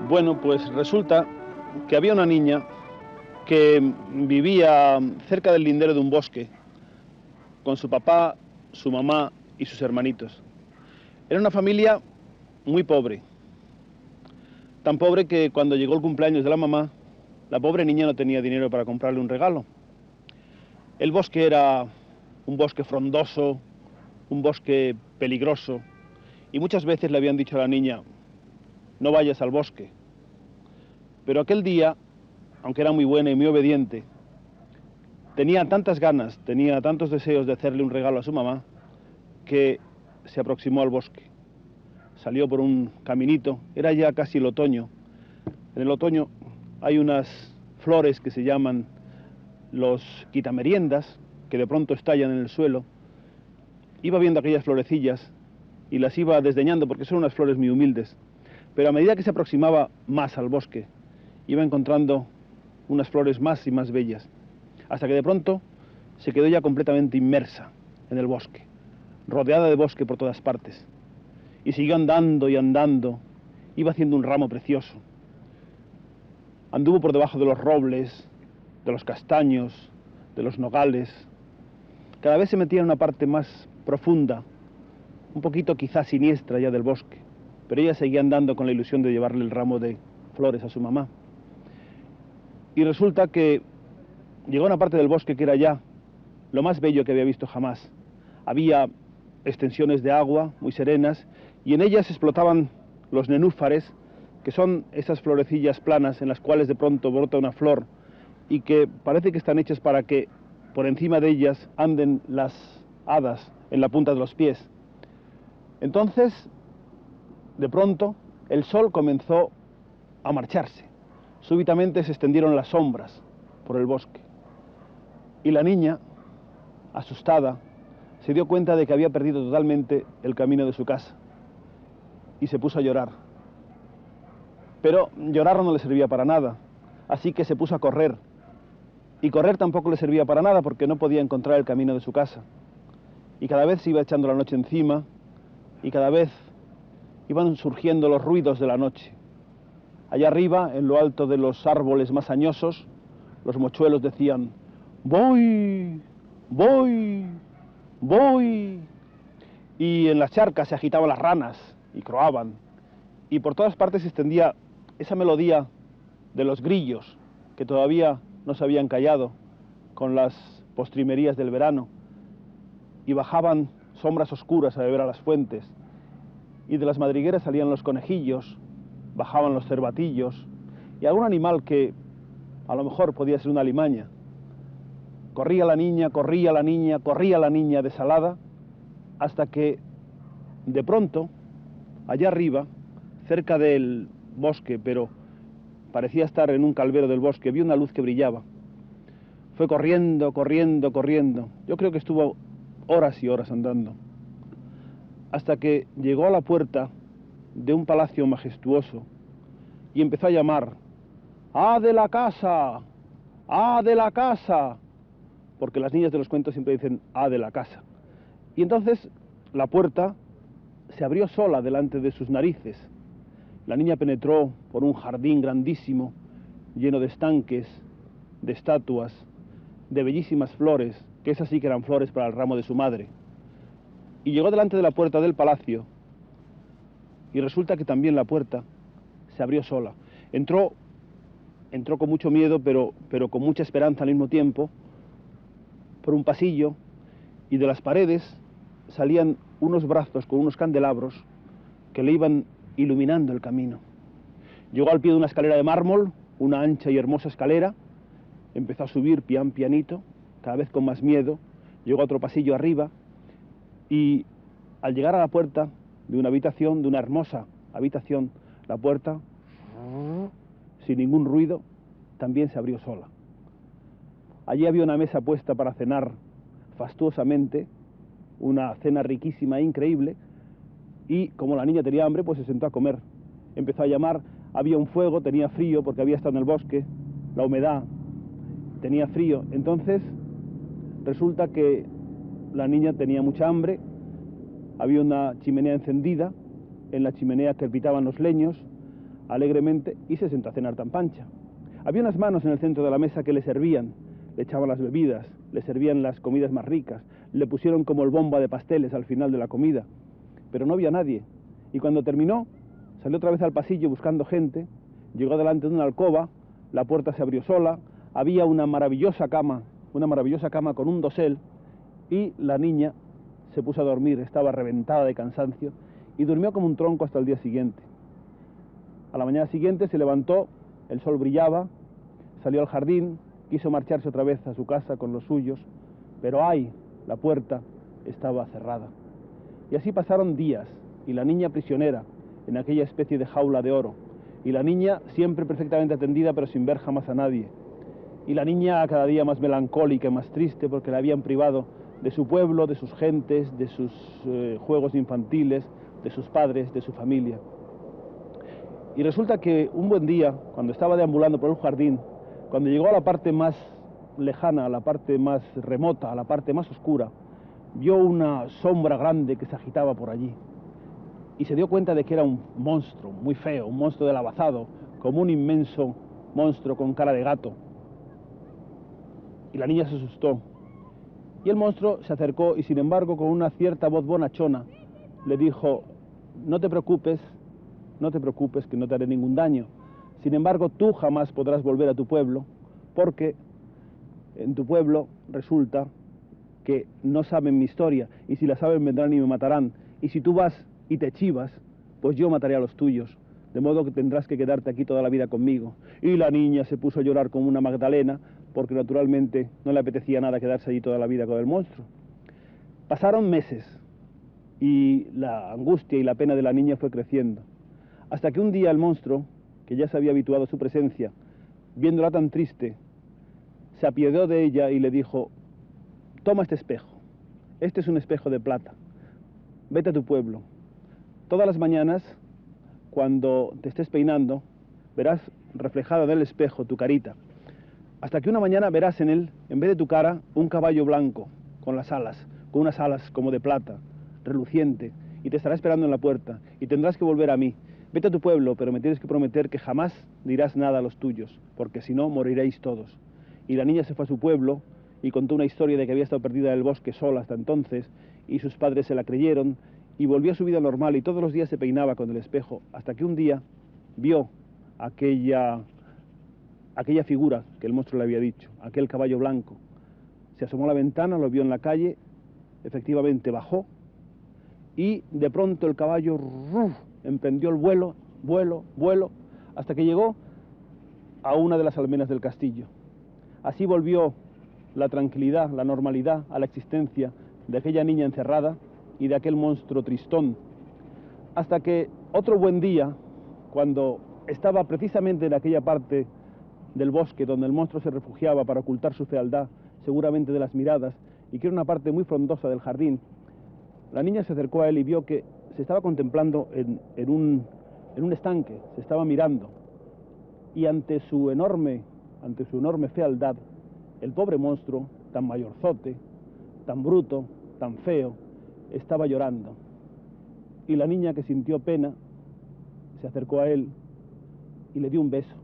Bueno, pues resulta que había una niña que vivía cerca del lindero de un bosque con su papá, su mamá y sus hermanitos. Era una familia muy pobre, tan pobre que cuando llegó el cumpleaños de la mamá, la pobre niña no tenía dinero para comprarle un regalo. El bosque era un bosque frondoso, un bosque peligroso, y muchas veces le habían dicho a la niña, no vayas al bosque. Pero aquel día, aunque era muy buena y muy obediente, tenía tantas ganas, tenía tantos deseos de hacerle un regalo a su mamá, que se aproximó al bosque. Salió por un caminito, era ya casi el otoño. En el otoño hay unas flores que se llaman los quitameriendas, que de pronto estallan en el suelo. Iba viendo aquellas florecillas y las iba desdeñando porque son unas flores muy humildes. Pero a medida que se aproximaba más al bosque, iba encontrando unas flores más y más bellas, hasta que de pronto se quedó ya completamente inmersa en el bosque, rodeada de bosque por todas partes. Y siguió andando y andando, iba haciendo un ramo precioso. Anduvo por debajo de los robles, de los castaños, de los nogales. Cada vez se metía en una parte más profunda, un poquito quizás siniestra ya del bosque, pero ella seguía andando con la ilusión de llevarle el ramo de flores a su mamá. Y resulta que llegó a una parte del bosque que era ya lo más bello que había visto jamás. Había extensiones de agua muy serenas y en ellas explotaban los nenúfares, que son esas florecillas planas en las cuales de pronto brota una flor y que parece que están hechas para que por encima de ellas anden las hadas en la punta de los pies. Entonces, de pronto, el sol comenzó a marcharse. Súbitamente se extendieron las sombras por el bosque. Y la niña, asustada, se dio cuenta de que había perdido totalmente el camino de su casa. Y se puso a llorar. Pero llorar no le servía para nada. Así que se puso a correr. Y correr tampoco le servía para nada porque no podía encontrar el camino de su casa. Y cada vez se iba echando la noche encima y cada vez iban surgiendo los ruidos de la noche. Allá arriba, en lo alto de los árboles más añosos, los mochuelos decían, voy, voy, voy. Y en las charcas se agitaban las ranas y croaban. Y por todas partes se extendía esa melodía de los grillos que todavía no se habían callado con las postrimerías del verano. Y bajaban sombras oscuras a beber a las fuentes. Y de las madrigueras salían los conejillos, bajaban los cervatillos y algún animal que a lo mejor podía ser una alimaña. Corría la niña, corría la niña, corría la niña desalada, hasta que de pronto, allá arriba, cerca del bosque, pero parecía estar en un calvero del bosque, vio una luz que brillaba. Fue corriendo, corriendo, corriendo. Yo creo que estuvo horas y horas andando, hasta que llegó a la puerta de un palacio majestuoso y empezó a llamar, ¡ah, de la casa! ¡ah, de la casa! Porque las niñas de los cuentos siempre dicen ¡ah, de la casa! Y entonces la puerta se abrió sola delante de sus narices. La niña penetró por un jardín grandísimo, lleno de estanques, de estatuas, de bellísimas flores, que esas sí que eran flores para el ramo de su madre. Y llegó delante de la puerta del palacio, y resulta que también la puerta se abrió sola. Entró con mucho miedo, pero con mucha esperanza al mismo tiempo, por un pasillo, y de las paredes salían unos brazos con unos candelabros que le iban iluminando el camino. Llegó al pie de una escalera de mármol, una ancha y hermosa escalera, empezó a subir pian pianito, cada vez con más miedo, llegó a otro pasillo arriba, y al llegar a la puerta de una habitación, de una hermosa habitación, la puerta, sin ningún ruido, también se abrió sola. Allí había una mesa puesta para cenar fastuosamente, una cena riquísima e increíble, y como la niña tenía hambre, pues se sentó a comer. Empezó a llamar, había un fuego, tenía frío porque había estado en el bosque, la humedad, tenía frío. Entonces resulta que la niña tenía mucha hambre, había una chimenea encendida, en la chimenea crepitaban los leños, alegremente y se sentó a cenar tan pancha. Había unas manos en el centro de la mesa que le servían, le echaban las bebidas, le servían las comidas más ricas, le pusieron como el bomba de pasteles al final de la comida, pero no había nadie. Y cuando terminó, salió otra vez al pasillo buscando gente, llegó delante de una alcoba, la puerta se abrió sola, había una maravillosa cama con un dosel, y la niña se puso a dormir, estaba reventada de cansancio, y durmió como un tronco hasta el día siguiente. A la mañana siguiente se levantó, el sol brillaba, salió al jardín, quiso marcharse otra vez a su casa con los suyos, pero ¡ay!, la puerta estaba cerrada. Y así pasaron días, y la niña prisionera en aquella especie de jaula de oro, y la niña siempre perfectamente atendida pero sin ver jamás a nadie, y la niña cada día más melancólica y más triste porque la habían privado de su pueblo, de sus gentes, de sus juegos infantiles, de sus padres, de su familia. Y resulta que un buen día, cuando estaba deambulando por el jardín, cuando llegó a la parte más lejana, a la parte más remota, a la parte más oscura, vio una sombra grande que se agitaba por allí. Y se dio cuenta de que era un monstruo muy feo, un monstruo de lavazado, como un inmenso monstruo con cara de gato. Y la niña se asustó. Y el monstruo se acercó y, sin embargo, con una cierta voz bonachona, le dijo: no te preocupes, que no te haré ningún daño. Sin embargo, tú jamás podrás volver a tu pueblo, porque en tu pueblo resulta que no saben mi historia, y si la saben vendrán y me matarán. Y si tú vas y te chivas, pues yo mataré a los tuyos, de modo que tendrás que quedarte aquí toda la vida conmigo. Y la niña se puso a llorar como una Magdalena, porque naturalmente no le apetecía nada quedarse allí toda la vida con el monstruo. Pasaron meses, y la angustia y la pena de la niña fue creciendo, hasta que un día el monstruo, que ya se había habituado a su presencia, viéndola tan triste, se apiadó de ella y le dijo: toma este espejo, este es un espejo de plata, vete a tu pueblo. Todas las mañanas, cuando te estés peinando, verás reflejada en el espejo tu carita, hasta que una mañana verás en él, en vez de tu cara, un caballo blanco, con las alas, con unas alas como de plata, reluciente, y te estará esperando en la puerta, y tendrás que volver a mí. Vete a tu pueblo, pero me tienes que prometer que jamás dirás nada a los tuyos, porque si no, moriréis todos. Y la niña se fue a su pueblo, y contó una historia de que había estado perdida en el bosque sola hasta entonces, y sus padres se la creyeron, y volvió a su vida normal, y todos los días se peinaba con el espejo, hasta que un día vio aquella figura que el monstruo le había dicho, aquel caballo blanco. Se asomó a la ventana, lo vio en la calle, efectivamente bajó, y de pronto el caballo emprendió el vuelo, hasta que llegó a una de las almenas del castillo. Así volvió la tranquilidad, la normalidad a la existencia de aquella niña encerrada y de aquel monstruo tristón, hasta que otro buen día, cuando estaba precisamente en aquella parte del bosque donde el monstruo se refugiaba para ocultar su fealdad, seguramente de las miradas, y que era una parte muy frondosa del jardín, la niña se acercó a él y vio que se estaba contemplando en un estanque, se estaba mirando, y ante su enorme fealdad, el pobre monstruo, tan mayorzote, tan bruto, tan feo, estaba llorando. Y la niña, que sintió pena, se acercó a él y le dio un beso.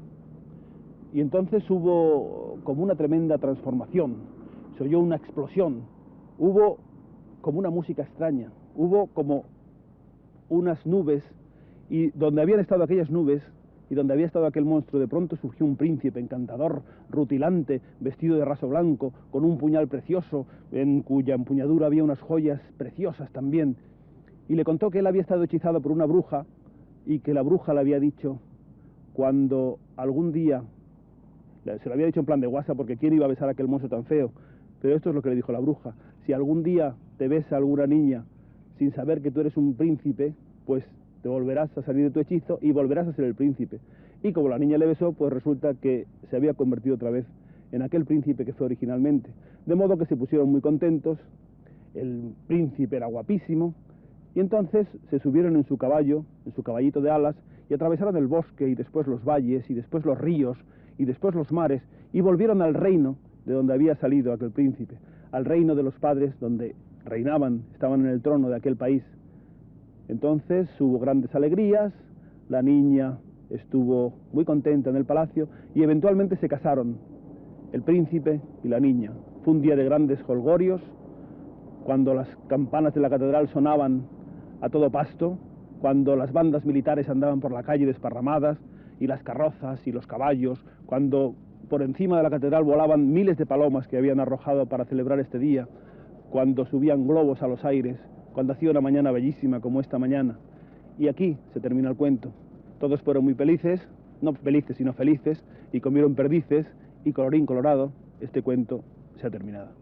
Y entonces hubo como una tremenda transformación, se oyó una explosión, hubo como una música extraña, hubo como unas nubes, y donde habían estado aquellas nubes y donde había estado aquel monstruo, de pronto surgió un príncipe encantador, rutilante, vestido de raso blanco, con un puñal precioso, en cuya empuñadura había unas joyas preciosas también, y le contó que él había estado hechizado por una bruja, y que la bruja le había dicho, cuando algún día, se lo había dicho en plan de guasa, porque quién iba a besar a aquel monstruo tan feo, pero esto es lo que le dijo la bruja: si algún día te besa alguna niña sin saber que tú eres un príncipe, pues te volverás a salir de tu hechizo y volverás a ser el príncipe. Y como la niña le besó, pues resulta que se había convertido otra vez en aquel príncipe que fue originalmente. De modo que se pusieron muy contentos, el príncipe era guapísimo, y entonces se subieron en su caballo, en su caballito de alas, y atravesaron el bosque, y después los valles, y después los ríos, y después los mares, y volvieron al reino de donde había salido aquel príncipe, al reino de los padres, donde reinaban, estaban en el trono de aquel país. Entonces hubo grandes alegrías, la niña estuvo muy contenta en el palacio y eventualmente se casaron el príncipe y la niña. Fue un día de grandes jolgorios, cuando las campanas de la catedral sonaban a todo pasto, cuando las bandas militares andaban por la calle desparramadas, y las carrozas y los caballos, cuando por encima de la catedral volaban miles de palomas que habían arrojado para celebrar este día, cuando subían globos a los aires, cuando hacía una mañana bellísima como esta mañana. Y aquí se termina el cuento. Todos fueron muy felices, no felices sino felices, y comieron perdices, y colorín colorado, este cuento se ha terminado.